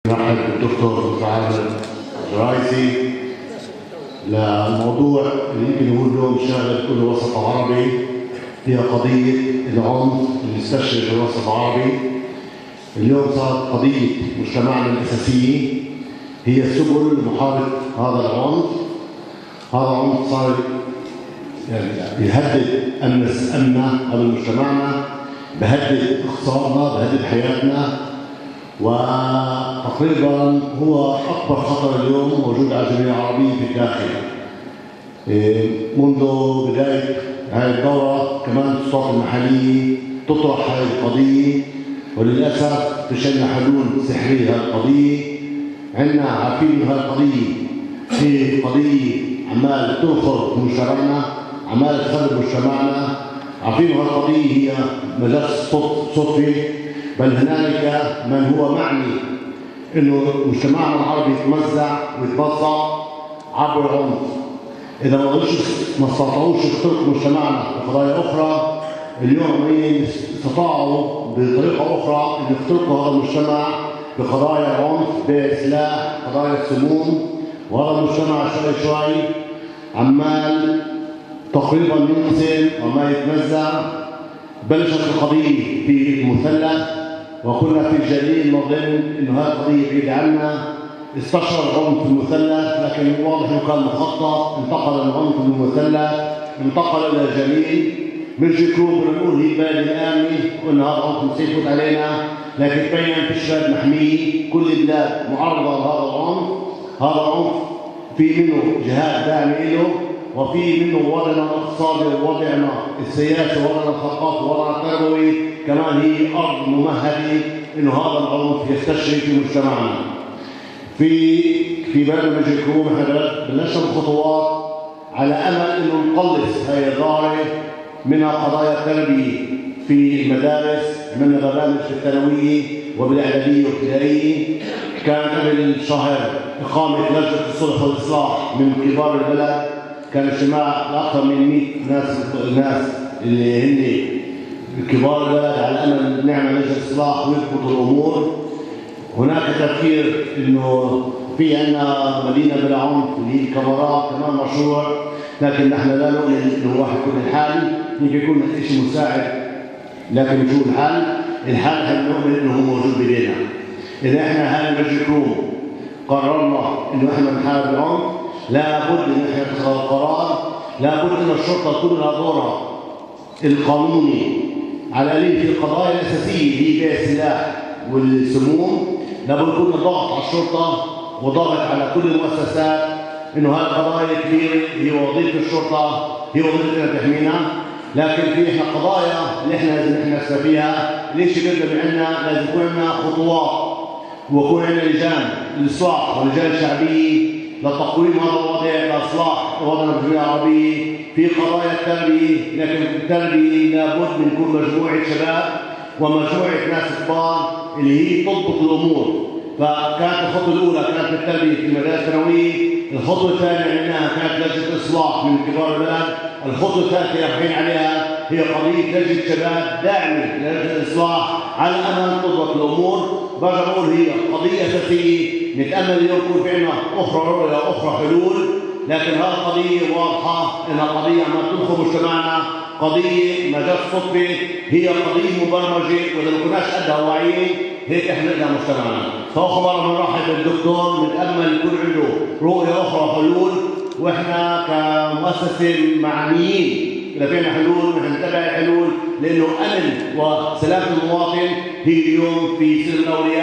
نرحب بالدكتور سعد الرايسي للموضوع اللي يمكن هو اليوم شاغل كل الوسط العربي، هي قضية العنف اللي استشري في الوسط العربي. اليوم صارت قضية مجتمعنا الأساسية هي سبل لمحاربة هذا العنف. هذا العنف صار يهدد أمننا قبل مجتمعنا، بهدد اقتصادنا، بهدد حياتنا، وتقريبا هو أكبر خطر اليوم موجود على الجمهورية العربية في الداخل. منذ بداية هذه الدورة كمان السلطات المحلية تطرح هذه القضية، وللأسف تشن حلول سحرية هذه القضية. عندنا عارفين إنه هذه القضية هي قضية عمال تنخر مجتمعنا، عمال تخرب مجتمعنا، عارفين إنه هذه القضية هي مجال صدفي، بل هنالك من هو معني انه مجتمعنا العربي يتمزع ويتبصع عبر العنف. اذا ما استطاعوش يخترقوا مجتمعنا بقضايا اخرى، اليوم استطاعوا بطريقه اخرى ان يخترقوا هذا المجتمع بقضايا العنف، بسلاح، قضايا السموم. وهذا المجتمع شوي شوي عمال تقريبا ينقسم وما يتمزع. بلشت القضيه في المثلث وكنا في الجليل نظن انه هذه القضيه بعيده عنا. استشرى العنف في المثلث، لكن واضح انه كان مخطط. انتقل العنف من المثلث، انتقل الى الجليل. بنجي كروب بنقول هي البلد الامنه وان هذا العنف سيفوت علينا، لكن بين في بلاد محميه، كل البلاد معرضه لهذا العنف. هذا العنف في منه جهات داعمه له، وفي منه وضعنا الاقتصادي ووضعنا السياسي ووضعنا الثقافي ووضعنا التربوي، كمان هي ارض ممهده انه هذا العنف يستشري في مجتمعنا. في برنامج الكروم احنا بلشنا بخطوات على امل انه نقلص هاي الظاهره، منها قضايا التربيه في المدارس، عملنا برامج في الثانويه وبالاعداديه والابتدائيه. كان قبل شهر اقامه لجنه الصلح والاصلاح من كبار البلد، كان اجتماع لاكثر من 100 ناس اللي هن كبار البلد على امل نعمل لجنه اصلاح ويضبطوا الامور. هناك تفكير انه في عندنا مدينه بلا عنف اللي هي الكاميرات، كمان مشروع، لكن نحن لا نؤمن انه راح يكون الحل، يمكن يكون شيء مساعد لكن شو الحل؟ الحل احنا نؤمن انه هو موجود بايدينا. اذا احنا هذا الكروم قررنا انه احنا نحارب العنف، لابد ان احنا نتخذ قرار، لابد ان الشرطه تكون لها دورها القانوني على الاقل في القضايا الاساسيه اللي هي السلاح والسموم. لابد يكون ضغط على الشرطه وضغط على كل المؤسسات انه هذه القضايا كبيره، هي وظيفه الشرطه، هي وظيفتنا تحمينا. لكن في احنا قضايا اللي احنا لازم نحسب فيها، ليش بيقدر عندنا لازم يكون عندنا خطوات ويكون عندنا لجان الاصلاح ولجان شعبيه لتقويم هذا الوضع، لاصلاح وضعنا في الجمهوريه العربيه في قضايا التربيه. لكن التربيه لابد من نكون مجموعه شباب ومجموعه ناس كبار اللي هي تضبط الامور. فكانت الخطوه الاولى كانت في التربيه في المدارس الثانويه، الخطوه الثانيه عملناها كانت لجنه اصلاح من كبار البلد، الخطوه الثالثه رايحين عليها هي قضيه لجنه شباب داعمه للجنه الاصلاح على امل تضبط الامور. برجع بقول هي قضيه اساسيه، نتامل اليوم يكون في عندنا رؤيه اخرى حلول، لكن هذه القضيه واضحه انها قضيه عم تنخر مجتمعنا، قضيه مجال صدفه، هي قضيه مبرمجه، واذا ما كناش قدها واعيين هيك احنا نقدر مجتمعنا. فاخر مره بنرحب بالدكتور، بنتامل يكون عنده رؤيه اخرى حلول، واحنا كمؤسسه معنيين اذا فينا حلول نحن نتبع الحلول، لانه امن وسلامه المواطن هي اليوم في سلم الاولويات.